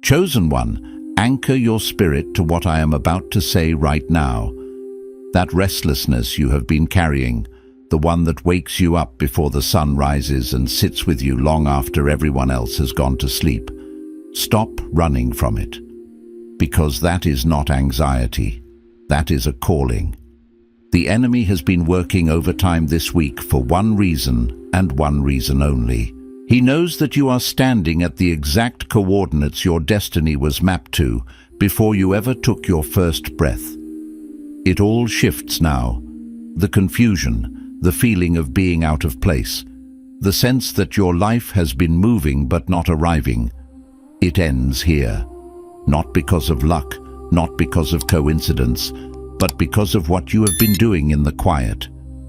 Chosen one, anchor your spirit to what I am about to say right now. That restlessness you have been carrying, the one that wakes you up before the sun rises and sits with you long after everyone else has gone to sleep. Stop running from it, because that is not anxiety. That is a calling. The enemy has been working overtime this week for one reason and one reason only. He knows that you are standing at the exact coordinates your destiny was mapped to before you ever took your first breath. It all shifts now. The confusion, the feeling of being out of place, the sense that your life has been moving but not arriving. It ends here. Not because of luck, not because of coincidence, but because of what you have been doing in the quiet.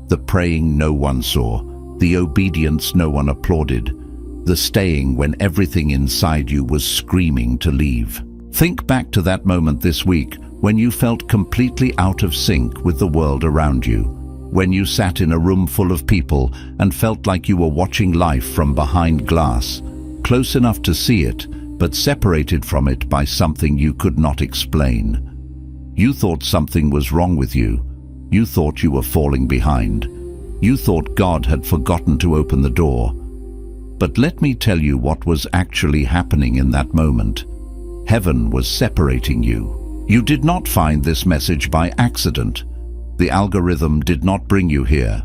The praying no one saw, the obedience no one applauded, the staying when everything inside you was screaming to leave. Think back to that moment this week when you felt completely out of sync with the world around you, when you sat in a room full of people and felt like you were watching life from behind glass, close enough to see it, but separated from it by something you could not explain. You thought something was wrong with you. You thought you were falling behind. You thought God had forgotten to open the door. But let me tell you what was actually happening in that moment. Heaven was separating you. You did not find this message by accident. The algorithm did not bring you here.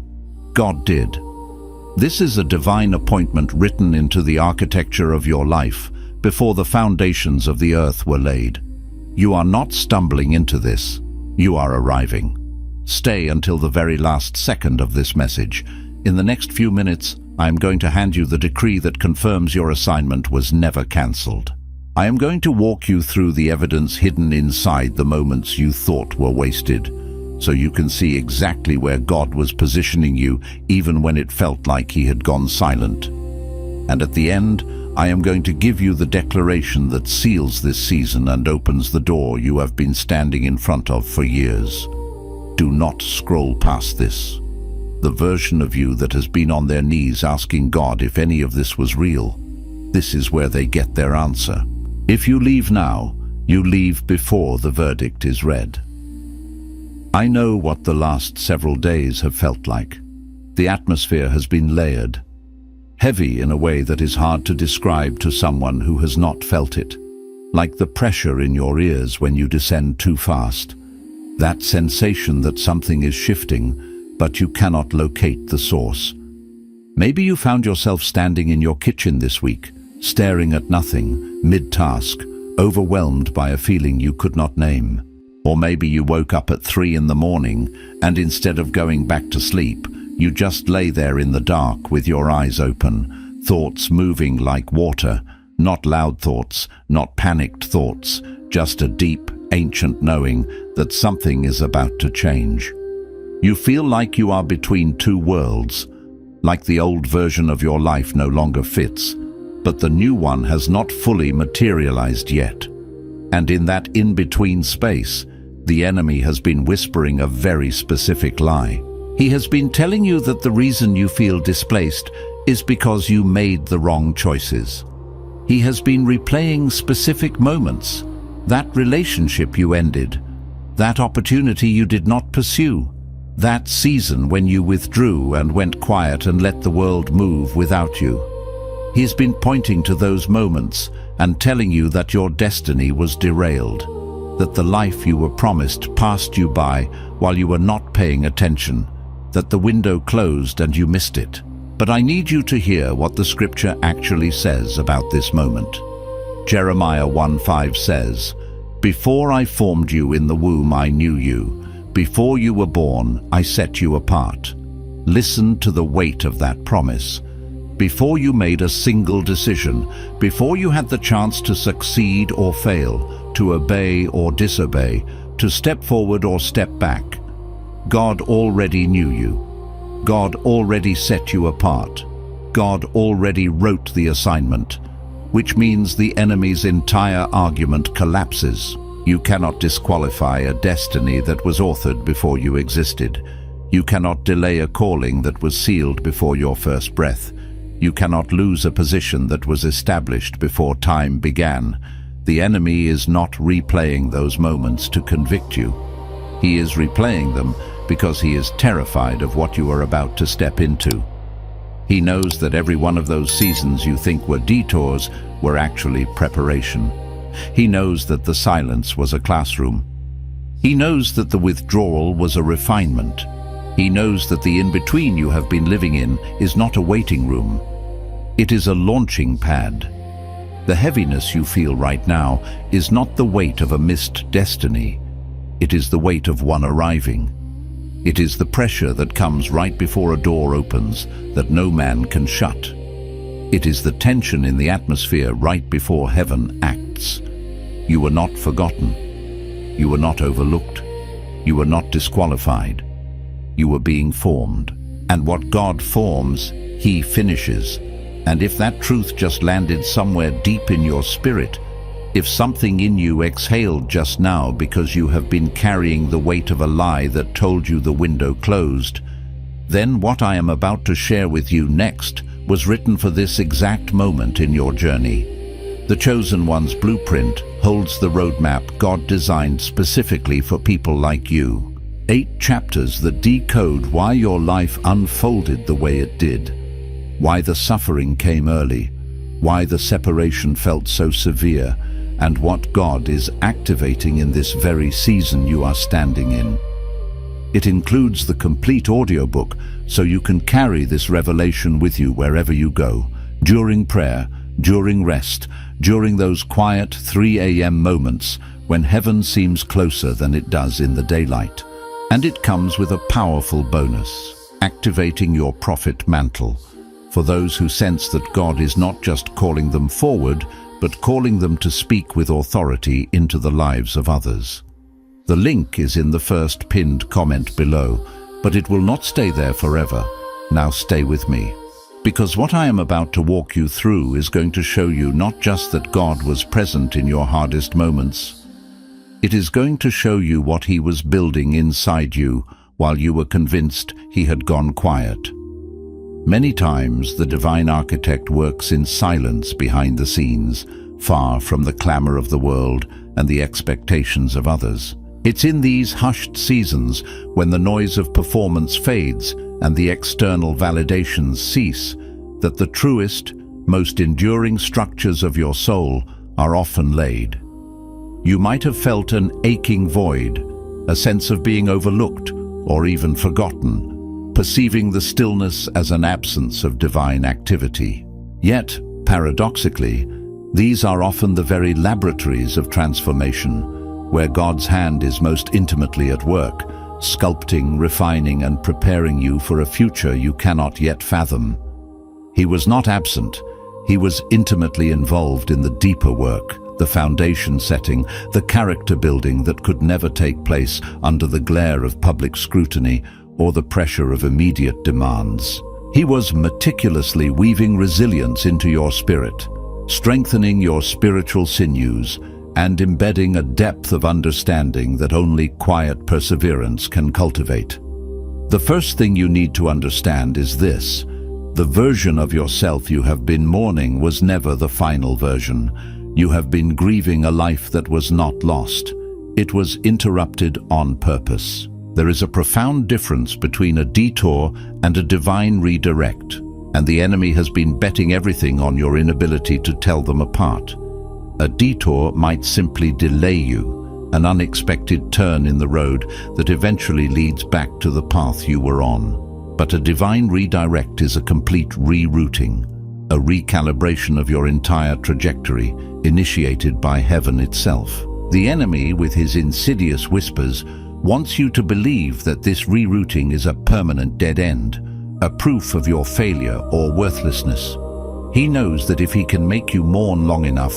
God did. This is a divine appointment written into the architecture of your life before the foundations of the earth were laid. You are not stumbling into this. You are arriving. Stay until the very last second of this message. In the next few minutes, I am going to hand you the decree that confirms your assignment was never cancelled. I am going to walk you through the evidence hidden inside the moments you thought were wasted, so you can see exactly where God was positioning you even when it felt like He had gone silent. And at the end, I am going to give you the declaration that seals this season and opens the door you have been standing in front of for years. Do not scroll past this. The version of you that has been on their knees asking God if any of this was real, this is where they get their answer. If you leave now, you leave before the verdict is read. I know what the last several days have felt like. The atmosphere has been layered, heavy in a way that is hard to describe to someone who has not felt it, like the pressure in your ears when you descend too fast, that sensation that something is shifting, but you cannot locate the source. Maybe you found yourself standing in your kitchen this week, staring at nothing, mid-task, overwhelmed by a feeling you could not name. Or maybe you woke up at 3 in the morning, and instead of going back to sleep, you just lay there in the dark with your eyes open, thoughts moving like water, not loud thoughts, not panicked thoughts, just a deep, ancient knowing that something is about to change. You feel like you are between two worlds, like the old version of your life no longer fits, but the new one has not fully materialized yet. And in that in-between space, the enemy has been whispering a very specific lie. He has been telling you that the reason you feel displaced is because you made the wrong choices. He has been replaying specific moments, that relationship you ended, that opportunity you did not pursue, that season when you withdrew and went quiet and let the world move without you. He's been pointing to those moments and telling you that your destiny was derailed, that the life you were promised passed you by while you were not paying attention, that the window closed and you missed it. But I need you to hear what the scripture actually says about this moment. Jeremiah 1:5 says, "Before I formed you in the womb I knew you. Before you were born I set you apart." Listen to the weight of that promise. Before you made a single decision, before you had the chance to succeed or fail, to obey or disobey, to step forward or step back, God already knew you. God already set you apart. God already wrote the assignment, which means the enemy's entire argument collapses. You cannot disqualify a destiny that was authored before you existed. You cannot delay a calling that was sealed before your first breath. You cannot lose a position that was established before time began. The enemy is not replaying those moments to convict you. He is replaying them because he is terrified of what you are about to step into. He knows that every one of those seasons you think were detours were actually preparation. He knows that the silence was a classroom. He knows that the withdrawal was a refinement. He knows that the in-between you have been living in is not a waiting room. It is a launching pad. The heaviness you feel right now is not the weight of a missed destiny. It is the weight of one arriving. It is the pressure that comes right before a door opens that no man can shut. It is the tension in the atmosphere right before heaven acts. You were not forgotten. You were not overlooked. You were not disqualified. You were being formed. And what God forms, He finishes. And if that truth just landed somewhere deep in your spirit, if something in you exhaled just now because you have been carrying the weight of a lie that told you the window closed, then what I am about to share with you next was written for this exact moment in your journey. The Chosen One's blueprint holds the roadmap God designed specifically for people like you. 8 chapters that decode why your life unfolded the way it did, why the suffering came early, why the separation felt so severe, and what God is activating in this very season you are standing in. It includes the complete audiobook, so you can carry this revelation with you wherever you go, during prayer, during rest, during those quiet 3 a.m. moments when heaven seems closer than it does in the daylight. And it comes with a powerful bonus, activating your prophet mantle, for those who sense that God is not just calling them forward, but calling them to speak with authority into the lives of others. The link is in the first pinned comment below, but it will not stay there forever. Now stay with me, because what I am about to walk you through is going to show you not just that God was present in your hardest moments. It is going to show you what He was building inside you while you were convinced He had gone quiet. Many times the divine architect works in silence behind the scenes, far from the clamor of the world and the expectations of others. It's in these hushed seasons, when the noise of performance fades and the external validations cease, that the truest, most enduring structures of your soul are often laid. You might have felt an aching void, a sense of being overlooked or even forgotten, perceiving the stillness as an absence of divine activity. Yet, paradoxically, these are often the very laboratories of transformation, where God's hand is most intimately at work, sculpting, refining, and preparing you for a future you cannot yet fathom. He was not absent. He was intimately involved in the deeper work, the foundation setting, the character building that could never take place under the glare of public scrutiny or the pressure of immediate demands. He was meticulously weaving resilience into your spirit, strengthening your spiritual sinews, and embedding a depth of understanding that only quiet perseverance can cultivate. The first thing you need to understand is this: the version of yourself you have been mourning was never the final version. You have been grieving a life that was not lost. It was interrupted on purpose. There is a profound difference between a detour and a divine redirect, and the enemy has been betting everything on your inability to tell them apart. A detour might simply delay you, an unexpected turn in the road that eventually leads back to the path you were on. But a divine redirect is a complete rerouting, a recalibration of your entire trajectory, initiated by heaven itself. The enemy, with his insidious whispers, wants you to believe that this rerouting is a permanent dead end, a proof of your failure or worthlessness. He knows that if he can make you mourn long enough,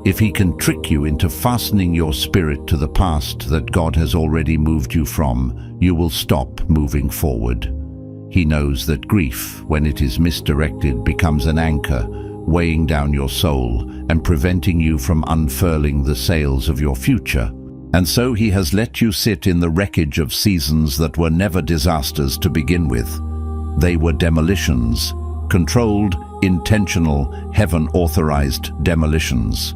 if he can trick you into fastening your spirit to the past that God has already moved you from, you will stop moving forward. He knows that grief, when it is misdirected, becomes an anchor, weighing down your soul and preventing you from unfurling the sails of your future. And so he has let you sit in the wreckage of seasons that were never disasters to begin with. They were demolitions, controlled, intentional, heaven-authorized demolitions.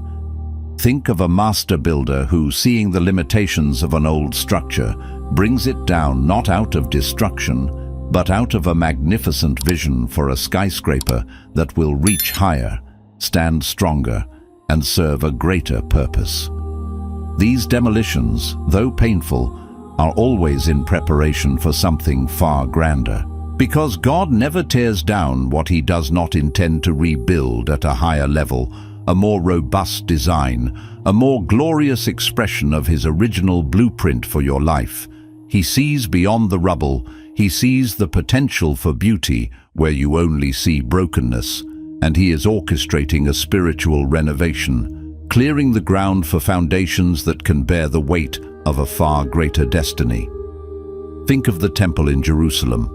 Think of a master builder who, seeing the limitations of an old structure, brings it down not out of destruction, but out of a magnificent vision for a skyscraper that will reach higher, stand stronger, and serve a greater purpose. These demolitions, though painful, are always in preparation for something far grander. Because God never tears down what He does not intend to rebuild at a higher level, a more robust design, a more glorious expression of His original blueprint for your life. He sees beyond the rubble. He sees the potential for beauty where you only see brokenness, and He is orchestrating a spiritual renovation, clearing the ground for foundations that can bear the weight of a far greater destiny. Think of the temple in Jerusalem.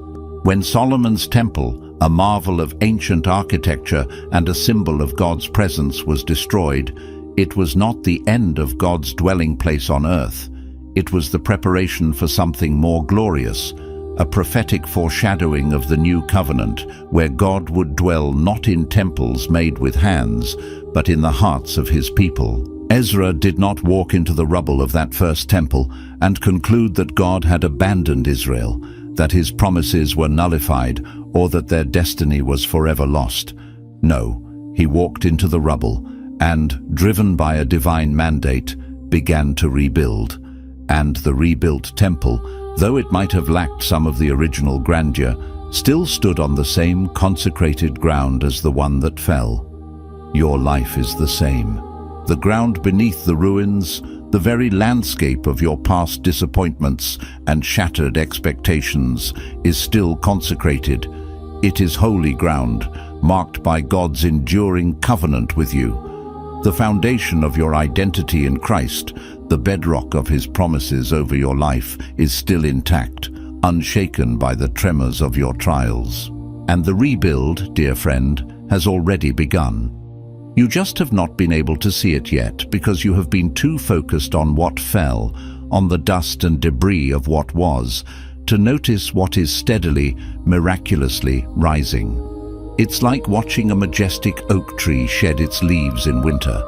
When Solomon's temple, a marvel of ancient architecture and a symbol of God's presence, was destroyed, it was not the end of God's dwelling place on earth. It was the preparation for something more glorious, a prophetic foreshadowing of the new covenant, where God would dwell not in temples made with hands, but in the hearts of His people. Ezra did not walk into the rubble of that first temple and conclude that God had abandoned Israel, that His promises were nullified, or that their destiny was forever lost. No, he walked into the rubble and, driven by a divine mandate, began to rebuild. And the rebuilt temple, though it might have lacked some of the original grandeur, still stood on the same consecrated ground as the one that fell. Your life is the same. The ground beneath the ruins, the very landscape of your past disappointments and shattered expectations, is still consecrated. It is holy ground, marked by God's enduring covenant with you. The foundation of your identity in Christ, the bedrock of His promises over your life, is still intact, unshaken by the tremors of your trials. And the rebuild, dear friend, has already begun. You just have not been able to see it yet because you have been too focused on what fell, on the dust and debris of what was, to notice what is steadily, miraculously rising. It's like watching a majestic oak tree shed its leaves in winter.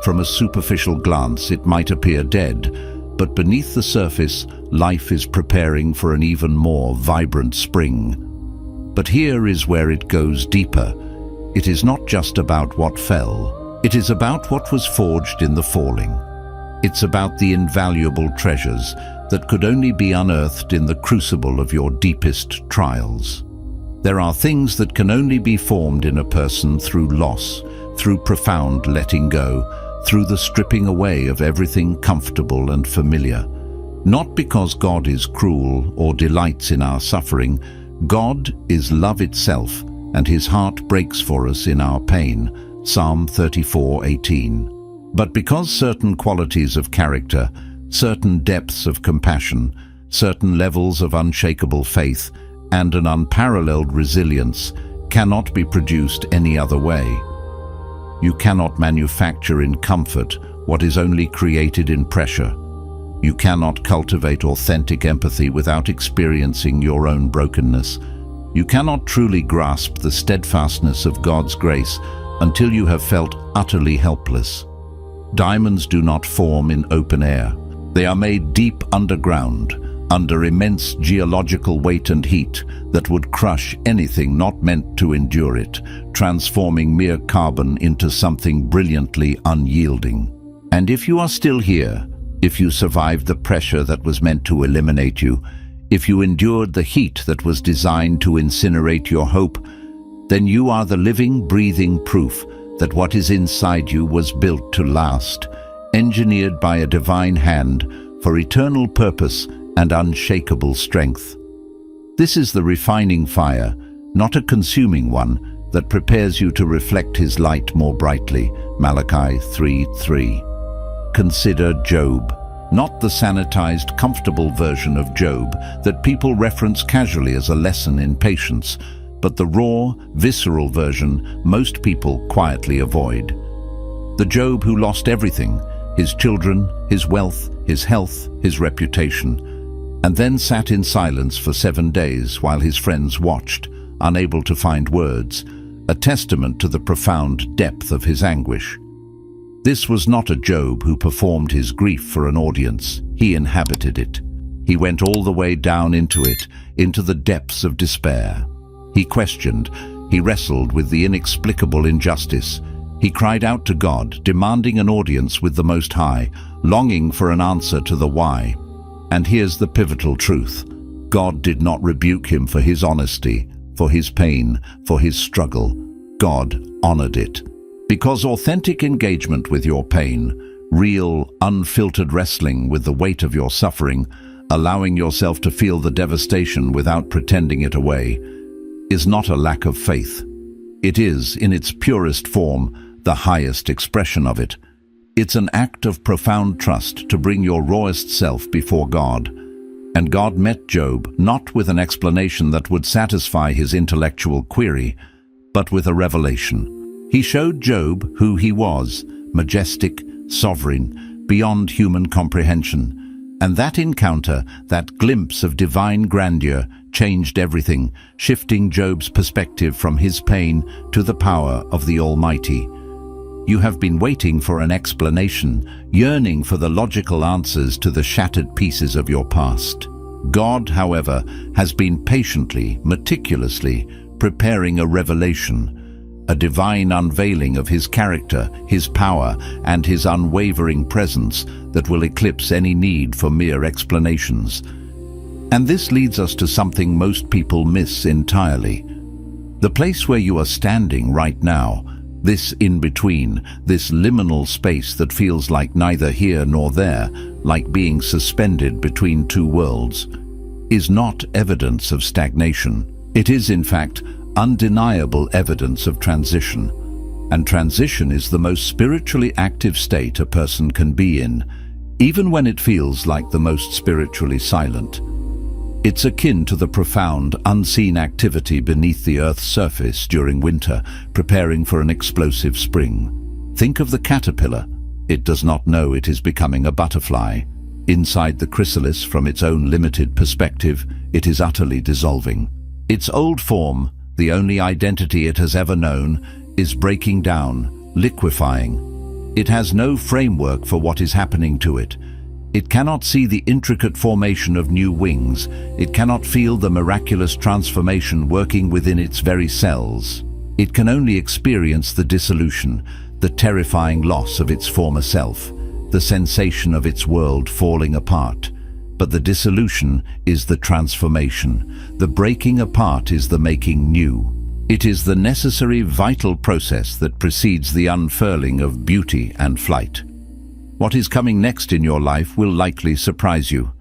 From a superficial glance, it might appear dead, but beneath the surface, life is preparing for an even more vibrant spring. But here is where it goes deeper. It is not just about what fell. It is about what was forged in the falling. It's about the invaluable treasures that could only be unearthed in the crucible of your deepest trials. There are things that can only be formed in a person through loss, through profound letting go, through the stripping away of everything comfortable and familiar. Not because God is cruel or delights in our suffering. God is love itself, and His heart breaks for us in our pain. Psalm 34:18. But because certain qualities of character, certain depths of compassion, certain levels of unshakable faith, and an unparalleled resilience cannot be produced any other way. You cannot manufacture in comfort what is only created in pressure. You cannot cultivate authentic empathy without experiencing your own brokenness. You cannot truly grasp the steadfastness of God's grace until you have felt utterly helpless. Diamonds do not form in open air. They are made deep underground, under immense geological weight and heat that would crush anything not meant to endure it, transforming mere carbon into something brilliantly unyielding. And if you are still here, if you survived the pressure that was meant to eliminate you, if you endured the heat that was designed to incinerate your hope, then you are the living, breathing proof that what is inside you was built to last, engineered by a divine hand for eternal purpose and unshakable strength. This is the refining fire, not a consuming one, that prepares you to reflect His light more brightly. Malachi 3:3. Consider Job, not the sanitized, comfortable version of Job that people reference casually as a lesson in patience, but the raw, visceral version most people quietly avoid. The Job who lost everything, his children, his wealth, his health, his reputation, and then sat in silence for 7 days while his friends watched, unable to find words, a testament to the profound depth of his anguish. This was not a Job who performed his grief for an audience. He inhabited it. He went all the way down into it, into the depths of despair. He questioned, he wrestled with the inexplicable injustice. He cried out to God, demanding an audience with the Most High, longing for an answer to the why. And here's the pivotal truth. God did not rebuke him for his honesty, for his pain, for his struggle. God honored it. Because authentic engagement with your pain, real, unfiltered wrestling with the weight of your suffering, allowing yourself to feel the devastation without pretending it away, is not a lack of faith. It is, in its purest form, the highest expression of it. It's an act of profound trust to bring your rawest self before God. And God met Job not with an explanation that would satisfy his intellectual query, but with a revelation. He showed Job who he was, majestic, sovereign, beyond human comprehension. And that encounter, that glimpse of divine grandeur, changed everything, shifting Job's perspective from his pain to the power of the Almighty. You have been waiting for an explanation, yearning for the logical answers to the shattered pieces of your past. God, however, has been patiently, meticulously preparing a revelation, a divine unveiling of his character, his power, and his unwavering presence that will eclipse any need for mere explanations. And this leads us to something most people miss entirely. The place where you are standing right now, this in-between, this liminal space that feels like neither here nor there, like being suspended between two worlds, is not evidence of stagnation. It is, in fact, undeniable evidence of transition. And transition is the most spiritually active state a person can be in, even when it feels like the most spiritually silent. It's akin to the profound, unseen activity beneath the Earth's surface during winter, preparing for an explosive spring. Think of the caterpillar. It does not know it is becoming a butterfly. Inside the chrysalis, from its own limited perspective, it is utterly dissolving. Its old form, the only identity it has ever known, is breaking down, liquefying. It has no framework for what is happening to it. It cannot see the intricate formation of new wings. It cannot feel the miraculous transformation working within its very cells. It can only experience the dissolution, the terrifying loss of its former self, the sensation of its world falling apart. But the dissolution is the transformation. The breaking apart is the making new. It is the necessary vital process that precedes the unfurling of beauty and flight. What is coming next in your life will likely surprise you,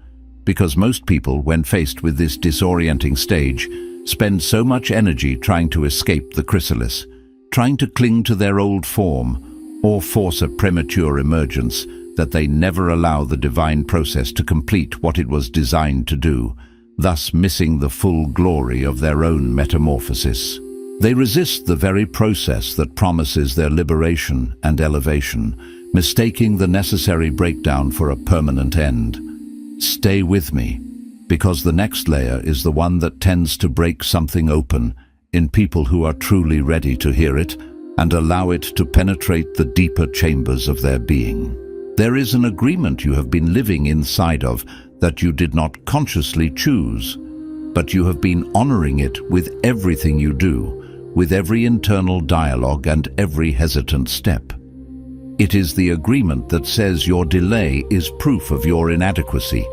because most people, when faced with this disorienting stage, spend so much energy trying to escape the chrysalis, trying to cling to their old form, or force a premature emergence, that they never allow the divine process to complete what it was designed to do, thus missing the full glory of their own metamorphosis. They resist the very process that promises their liberation and elevation, mistaking the necessary breakdown for a permanent end. Stay with me, because the next layer is the one that tends to break something open in people who are truly ready to hear it and allow it to penetrate the deeper chambers of their being. There is an agreement you have been living inside of that you did not consciously choose, but you have been honoring it with everything you do, with every internal dialogue and every hesitant step. It is the agreement that says your delay is proof of your inadequacy,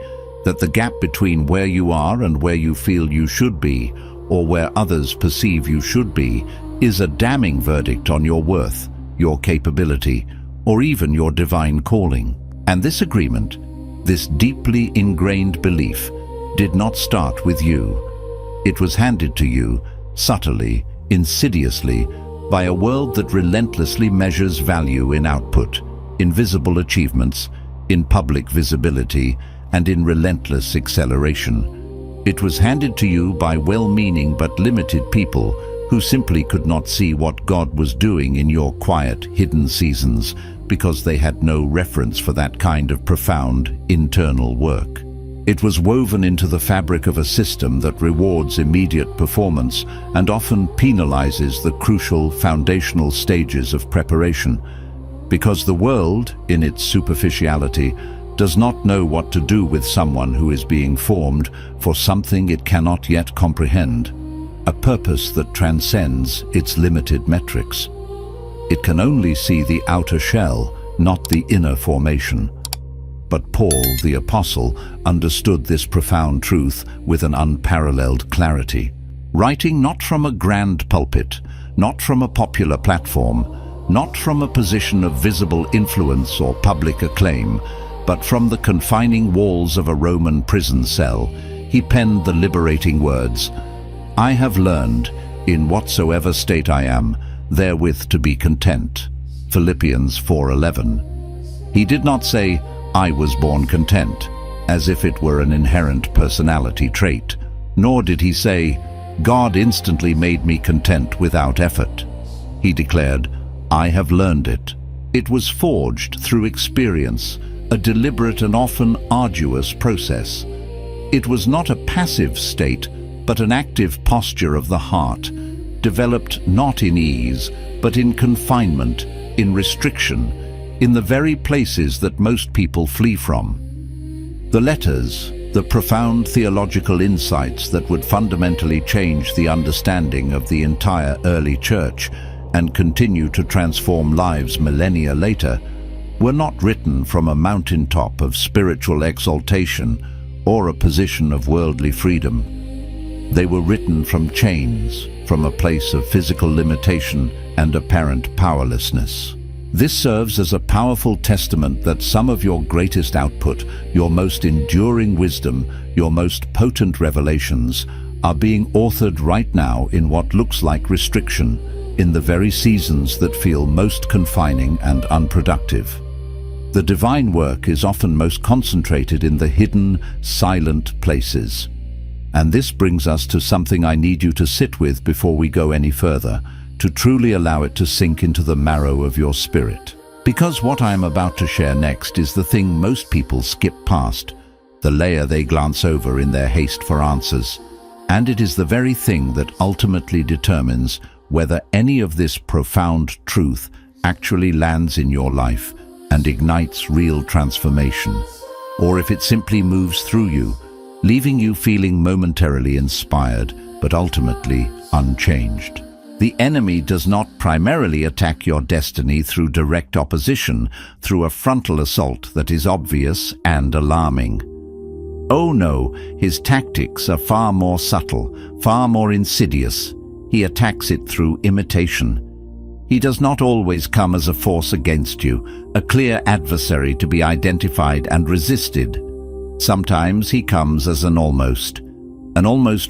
that the gap between where you are and where you feel you should be, or where others perceive you should be, is a damning verdict on your worth, your capability, or even your divine calling. And this agreement, this deeply ingrained belief, did not start with you. It was handed to you, subtly, insidiously, by a world that relentlessly measures value in output, in visible achievements, in public visibility, and in relentless acceleration. It was handed to you by well-meaning but limited people who simply could not see what God was doing in your quiet, hidden seasons because they had no reference for that kind of profound, internal work. It was woven into the fabric of a system that rewards immediate performance and often penalizes the crucial foundational stages of preparation. Because the world, in its superficiality, does not know what to do with someone who is being formed for something it cannot yet comprehend, a purpose that transcends its limited metrics. It can only see the outer shell, not the inner formation. But Paul, the apostle, understood this profound truth with an unparalleled clarity. Writing not from a grand pulpit, not from a popular platform, not from a position of visible influence or public acclaim, but from the confining walls of a Roman prison cell, he penned the liberating words, "I have learned, in whatsoever state I am, therewith to be content." Philippians 4:11. He did not say, "I was born content," as if it were an inherent personality trait, nor did he say, "God instantly made me content without effort." He declared, "I have learned it." It was forged through experience, a deliberate and often arduous process. It was not a passive state, but an active posture of the heart, developed not in ease, but in confinement, in restriction, in the very places that most people flee from. The letters, the profound theological insights that would fundamentally change the understanding of the entire early church and continue to transform lives millennia later, were not written from a mountaintop of spiritual exaltation or a position of worldly freedom. They were written from chains, from a place of physical limitation and apparent powerlessness. This serves as a powerful testament that some of your greatest output, your most enduring wisdom, your most potent revelations, are being authored right now in what looks like restriction, in the very seasons that feel most confining and unproductive. The divine work is often most concentrated in the hidden, silent places. And this brings us to something I need you to sit with before we go any further, to truly allow it to sink into the marrow of your spirit. Because what I am about to share next is the thing most people skip past, the layer they glance over in their haste for answers. And it is the very thing that ultimately determines whether any of this profound truth actually lands in your life and ignites real transformation, or if it simply moves through you, leaving you feeling momentarily inspired, but ultimately unchanged. The enemy does not primarily attack your destiny through direct opposition, through a frontal assault that is obvious and alarming. Oh no, his tactics are far more subtle, far more insidious. He attacks it through imitation. He does not always come as a force against you, a clear adversary to be identified and resisted. Sometimes he comes as an almost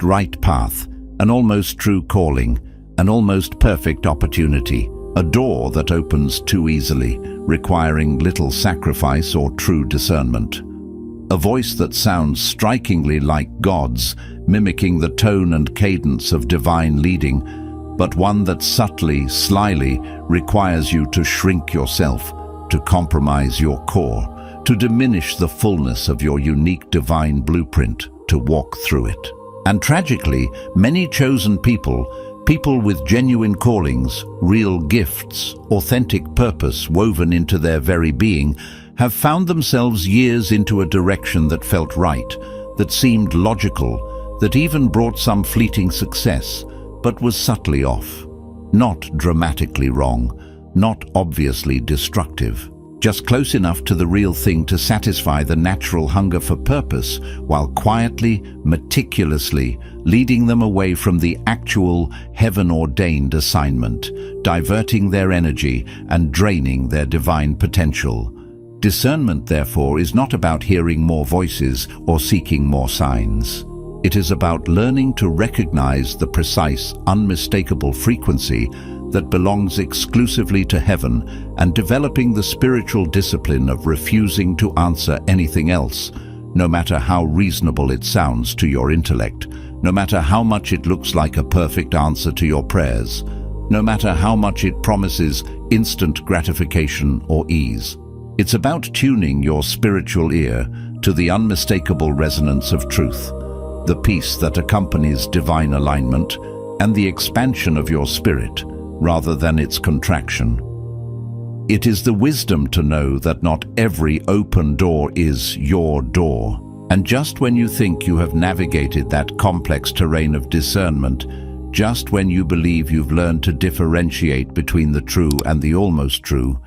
right path, an almost true calling, an almost perfect opportunity, a door that opens too easily, requiring little sacrifice or true discernment. A voice that sounds strikingly like God's, mimicking the tone and cadence of divine leading, but one that subtly, slyly requires you to shrink yourself, to compromise your core, to diminish the fullness of your unique divine blueprint, to walk through it. And tragically, many chosen people with genuine callings, real gifts, authentic purpose woven into their very being, have found themselves years into a direction that felt right, that seemed logical, that even brought some fleeting success, but was subtly off. Not dramatically wrong, not obviously destructive. Just close enough to the real thing to satisfy the natural hunger for purpose, while quietly, meticulously leading them away from the actual heaven-ordained assignment, diverting their energy and draining their divine potential. Discernment, therefore, is not about hearing more voices or seeking more signs. It is about learning to recognize the precise, unmistakable frequency that belongs exclusively to heaven and developing the spiritual discipline of refusing to answer anything else, no matter how reasonable it sounds to your intellect, no matter how much it looks like a perfect answer to your prayers, no matter how much it promises instant gratification or ease. It's about tuning your spiritual ear to the unmistakable resonance of truth, the peace that accompanies divine alignment, and the expansion of your spirit, rather than its contraction. It is the wisdom to know that not every open door is your door. And just when you think you have navigated that complex terrain of discernment, just when you believe you've learned to differentiate between the true and the almost true,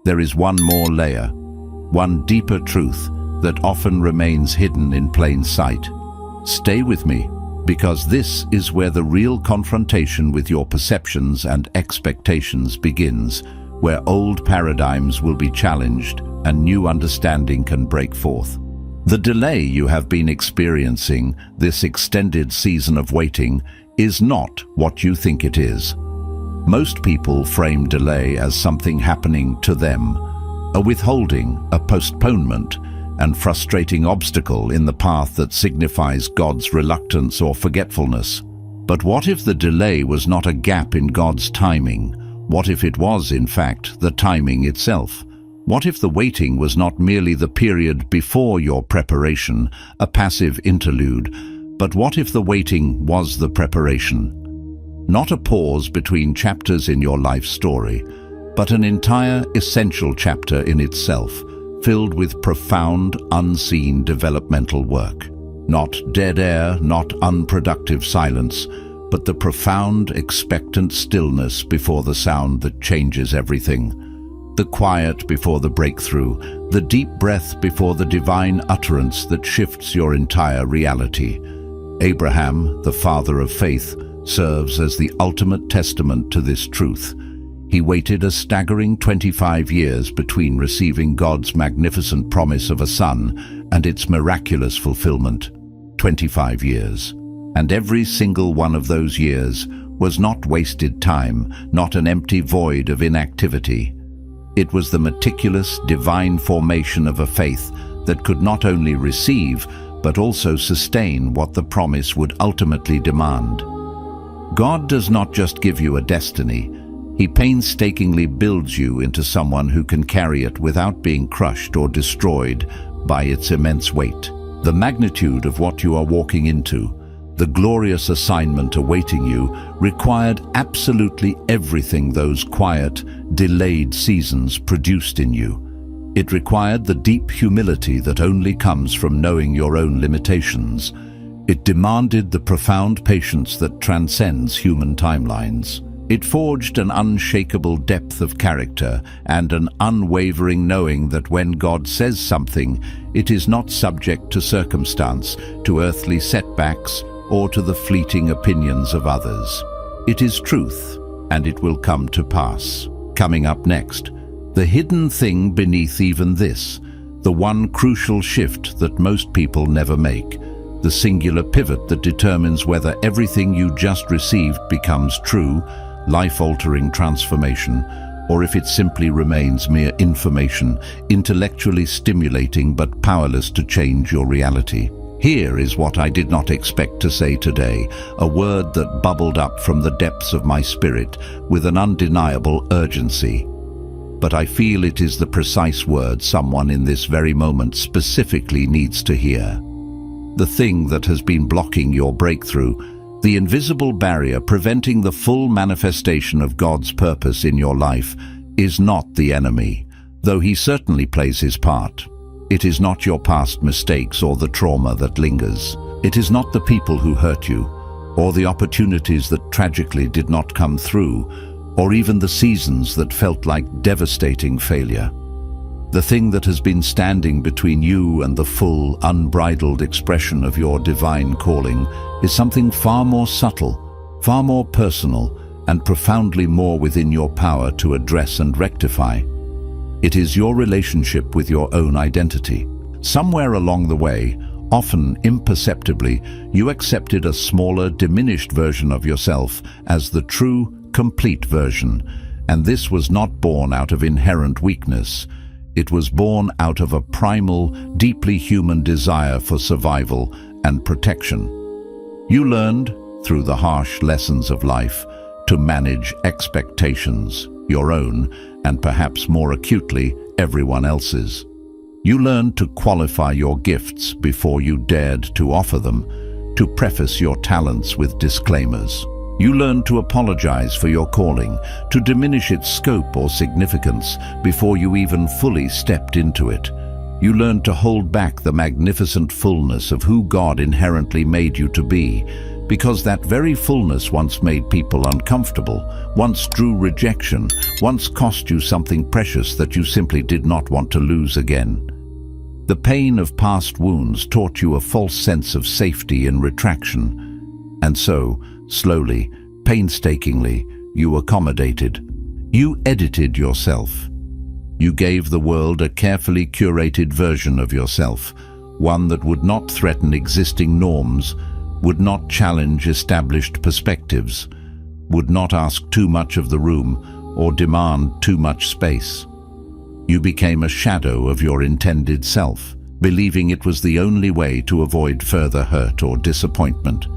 there is one more layer, one deeper truth that often remains hidden in plain sight. Stay with me, because this is where the real confrontation with your perceptions and expectations begins, where old paradigms will be challenged and new understanding can break forth. The delay you have been experiencing, this extended season of waiting, is not what you think it is. Most people frame delay as something happening to them, a withholding, a postponement, and frustrating obstacle in the path that signifies God's reluctance or forgetfulness. But what if the delay was not a gap in God's timing? What if it was, in fact, the timing itself? What if the waiting was not merely the period before your preparation, a passive interlude, but what if the waiting was the preparation? Not a pause between chapters in your life story, but an entire essential chapter in itself, filled with profound, unseen developmental work. Not dead air, not unproductive silence, but the profound, expectant stillness before the sound that changes everything. The quiet before the breakthrough, the deep breath before the divine utterance that shifts your entire reality. Abraham, the father of faith, serves as the ultimate testament to this truth. He waited a staggering 25 years between receiving God's magnificent promise of a son and its miraculous fulfillment. 25 years. And every single one of those years was not wasted time, not an empty void of inactivity. It was the meticulous, divine formation of a faith that could not only receive, but also sustain what the promise would ultimately demand. God does not just give you a destiny, He painstakingly builds you into someone who can carry it without being crushed or destroyed by its immense weight. The magnitude of what you are walking into, the glorious assignment awaiting you, required absolutely everything those quiet, delayed seasons produced in you. It required the deep humility that only comes from knowing your own limitations. It demanded the profound patience that transcends human timelines. It forged an unshakable depth of character and an unwavering knowing that when God says something, it is not subject to circumstance, to earthly setbacks, or to the fleeting opinions of others. It is truth, and it will come to pass. Coming up next, the hidden thing beneath even this, the one crucial shift that most people never make, the singular pivot that determines whether everything you just received becomes true, life-altering transformation, or if it simply remains mere information, intellectually stimulating but powerless to change your reality. Here is what I did not expect to say today, a word that bubbled up from the depths of my spirit with an undeniable urgency. But I feel it is the precise word someone in this very moment specifically needs to hear. The thing that has been blocking your breakthrough, the invisible barrier preventing the full manifestation of God's purpose in your life, is not the enemy, though he certainly plays his part. It is not your past mistakes or the trauma that lingers. It is not the people who hurt you, or the opportunities that tragically did not come through, or even the seasons that felt like devastating failure. The thing that has been standing between you and the full, unbridled expression of your divine calling is something far more subtle, far more personal, and profoundly more within your power to address and rectify. It is your relationship with your own identity. Somewhere along the way, often imperceptibly, you accepted a smaller, diminished version of yourself as the true, complete version, and this was not born out of inherent weakness. It was born out of a primal, deeply human desire for survival and protection. You learned, through the harsh lessons of life, to manage expectations, your own, and perhaps more acutely, everyone else's. You learned to qualify your gifts before you dared to offer them, to preface your talents with disclaimers. You learned to apologize for your calling, to diminish its scope or significance before you even fully stepped into it. You learned to hold back the magnificent fullness of who God inherently made you to be, because that very fullness once made people uncomfortable, once drew rejection, once cost you something precious that you simply did not want to lose again. The pain of past wounds taught you a false sense of safety in retraction, and so, slowly, painstakingly, you accommodated. You edited yourself. You gave the world a carefully curated version of yourself, one that would not threaten existing norms, would not challenge established perspectives, would not ask too much of the room or demand too much space. You became a shadow of your intended self, believing it was the only way to avoid further hurt or disappointment.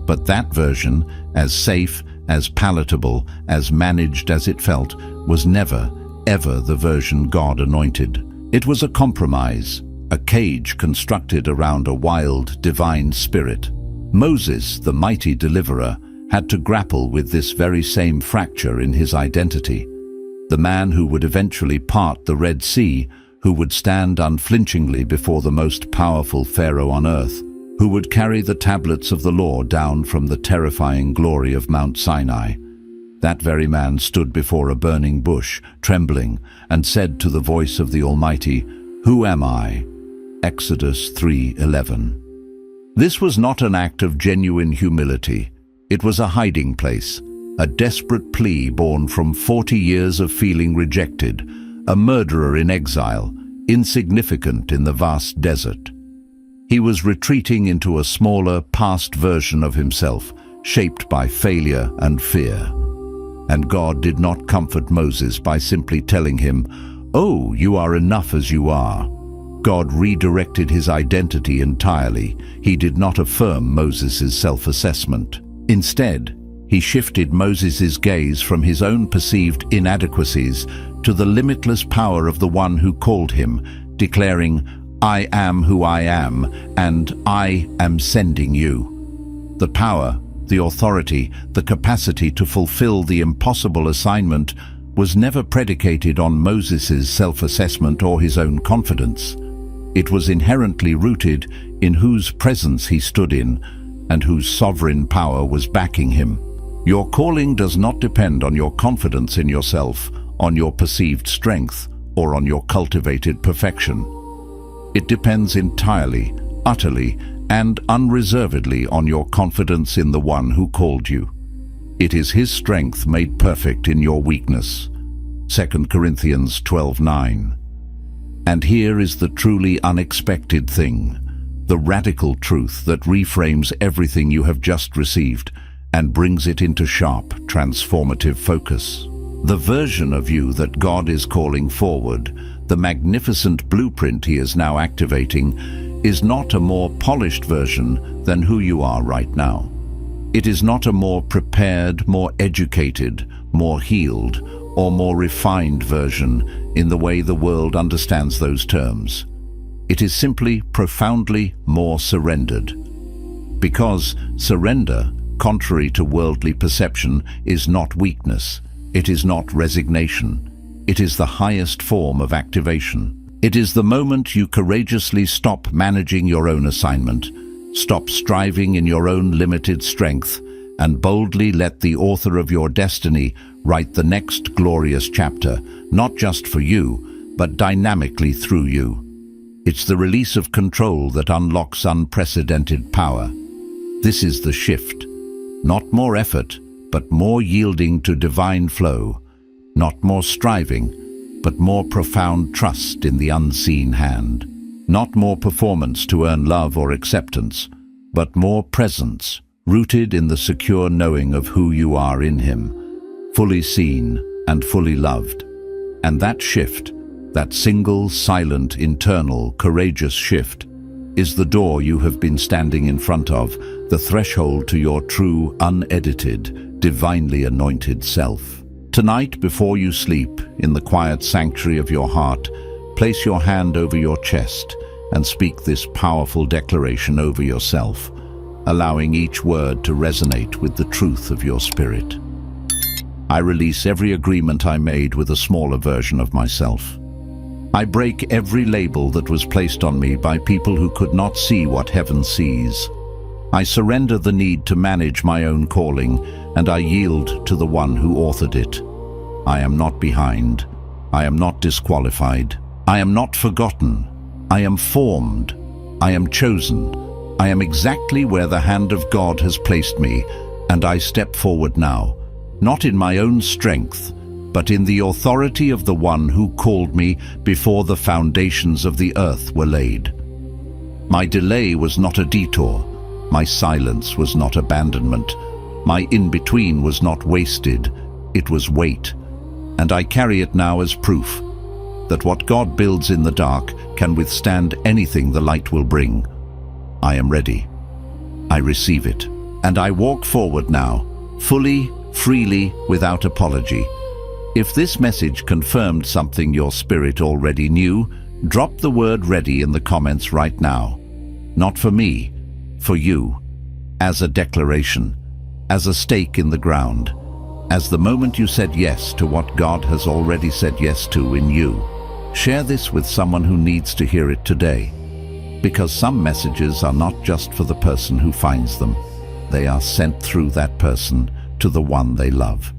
But that version, as safe, as palatable, as managed as it felt, was never, ever the version God anointed. It was a compromise, a cage constructed around a wild, divine spirit. Moses, the mighty deliverer, had to grapple with this very same fracture in his identity. The man who would eventually part the Red Sea, who would stand unflinchingly before the most powerful Pharaoh on earth, who would carry the tablets of the law down from the terrifying glory of Mount Sinai. That very man stood before a burning bush, trembling, and said to the voice of the Almighty, "Who am I?" Exodus 3:11. This was not an act of genuine humility. It was a hiding place, a desperate plea born from 40 years of feeling rejected, a murderer in exile, insignificant in the vast desert. He was retreating into a smaller, past version of himself, shaped by failure and fear. And God did not comfort Moses by simply telling him, "Oh, you are enough as you are." God redirected his identity entirely. He did not affirm Moses' self-assessment. Instead, he shifted Moses' gaze from his own perceived inadequacies to the limitless power of the one who called him, declaring, "I am who I am, and I am sending you." The power, the authority, the capacity to fulfill the impossible assignment was never predicated on Moses' self-assessment or his own confidence. It was inherently rooted in whose presence he stood in and whose sovereign power was backing him. Your calling does not depend on your confidence in yourself, on your perceived strength, or on your cultivated perfection. It depends entirely, utterly, and unreservedly on your confidence in the one who called you. It is his strength made perfect in your weakness. 2 Corinthians 12:9. And here is the truly unexpected thing, the radical truth that reframes everything you have just received and brings it into sharp, transformative focus. The version of you that God is calling forward, the magnificent blueprint he is now activating, is not a more polished version than who you are right now. It is not a more prepared, more educated, more healed, or more refined version in the way the world understands those terms. It is simply profoundly more surrendered. Because surrender, contrary to worldly perception, is not weakness. It is not resignation. It is the highest form of activation. It is the moment you courageously stop managing your own assignment, stop striving in your own limited strength, and boldly let the author of your destiny write the next glorious chapter, not just for you, but dynamically through you. It's the release of control that unlocks unprecedented power. This is the shift. Not more effort, but more yielding to divine flow. Not more striving, but more profound trust in the unseen hand. Not more performance to earn love or acceptance, but more presence, rooted in the secure knowing of who you are in him, fully seen and fully loved. And that shift, that single, silent, internal, courageous shift, is the door you have been standing in front of, the threshold to your true, unedited, divinely anointed self. Tonight, before you sleep, in the quiet sanctuary of your heart, place your hand over your chest and speak this powerful declaration over yourself. allowing each word to resonate with the truth of your spirit. I release every agreement I made with a smaller version of myself. I break every label that was placed on me by people who could not see what heaven sees. I surrender the need to manage my own calling, and I yield to the one who authored it. I am not behind. I am not disqualified. I am not forgotten. I am formed. I am chosen. I am exactly where the hand of God has placed me, and I step forward now, not in my own strength, but in the authority of the one who called me before the foundations of the earth were laid. My delay was not a detour. My silence was not abandonment. My in-between was not wasted. It was weight. And I carry it now as proof that what God builds in the dark can withstand anything the light will bring. I am ready. I receive it. And I walk forward now, fully, freely, without apology. If this message confirmed something your spirit already knew, drop the word "ready" in the comments right now. Not for me, for you. As a declaration, as a stake in the ground, as the moment you said yes to what God has already said yes to in you. Share this with someone who needs to hear it today. Because some messages are not just for the person who finds them. They are sent through that person to the one they love.